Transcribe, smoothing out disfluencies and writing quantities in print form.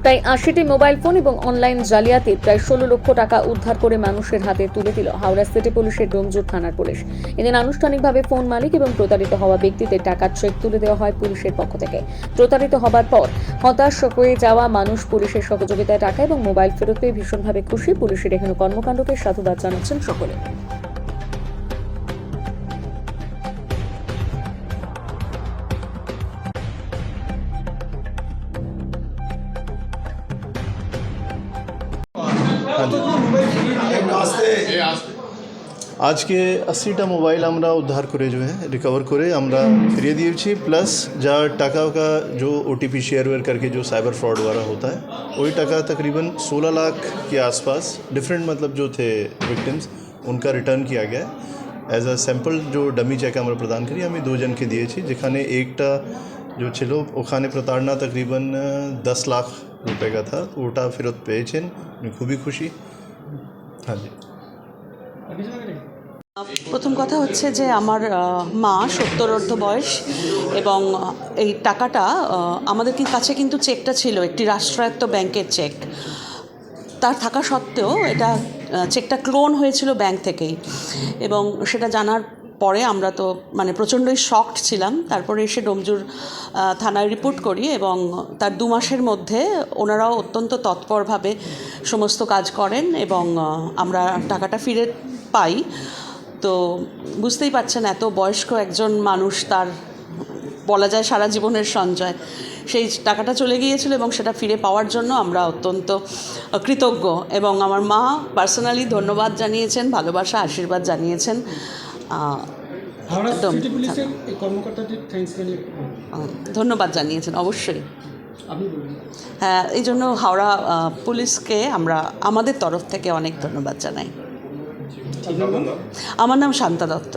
প্রায় ৮০টি mobile phone এবং online জালিয়াতির প্রায় ১৬ লক্ষ টাকা উদ্ধার করে মানুষের হাতে তুলে দিল হাওড়া সিটি পুলিশের ডোমজুর থানার পুলিশ। এদিন আনুষ্ঠানিকভাবে ফোন মালিক এবং প্রতারিত হওয়া ব্যক্তিদের টাকার চেক তুলে দেওয়া হয় পুলিশের পক্ষ থেকে। প্রতারিত হবার পর হতাশ হয়ে যাওয়া মানুষ পুলিশের সহযোগিতায় টাকা এবং মোবাইল ফেরত পেয়ে ভীষণভাবে খুশি। পুলিশের এখানে কর্মকাণ্ডকে সাধুবাদ জানাচ্ছেন সকলে। आज के 80टा मोबाइल আমরা উদ্ধার করে रिकवर করে আমরা ফিরিয়ে দিয়েছি, प्लस जा टाका का जो OTP शेयरवेयर करके जो साइबर फ्रॉड वाला होता है वही टाका तकरीबन 16 लाख के आसपास डिफरेंट मतलब जो थे विक्टिम्स उनका रिटर्न किया गया एज अ सैम्पल। जो डमी चेक আমরা প্রদান করি আমি দুজনকে দিয়েছি, যেখানে একটা जो ছিল ওখানে প্রতারণা तकरीबन 10 लाख रुपए का था, ওটা ফেরত পেয়েছেন, আমি খুবই খুশি। हाँ जी। প্রথম কথা হচ্ছে যে আমার মা 70 বয়স এবং এই টাকাটা আমাদের কাছে কিন্তু চেকটা ছিল একটি রাষ্ট্রায়ত্ত ব্যাংকের চেক। তার থাকা সত্ত্বেও এটা চেকটা ক্লোন হয়েছিল ব্যাংক থেকেই, এবং সেটা জানার পরে আমরা তো প্রচণ্ডই শকড ছিলাম। তারপরে এসে ডোমজুর থানায় রিপোর্ট করি এবং তার 2 মাসের মধ্যে ওনারাও অত্যন্ত তৎপরভাবে সমস্ত কাজ করেন এবং আমরা টাকাটা ফিরে পাই। তো বুঝতেই পারছেন, এত বয়স্ক একজন মানুষ, তার বলা যায় সারা জীবনের সঞ্চয়, সেই টাকাটা চলে গিয়েছিল এবং সেটা ফিরে পাওয়ার জন্য আমরা অত্যন্ত কৃতজ্ঞ। এবং আমার মা পার্সোনালি ধন্যবাদ জানিয়েছেন, ভালোবাসা আশীর্বাদ জানিয়েছেন। ধন্যবাদ জানিয়েছেন অবশ্যই। হ্যাঁ, এই জন্য হাওড়া পুলিশকে আমরা আমাদের তরফ থেকে অনেক ধন্যবাদ জানাই। আমার নাম শান্তা দত্ত।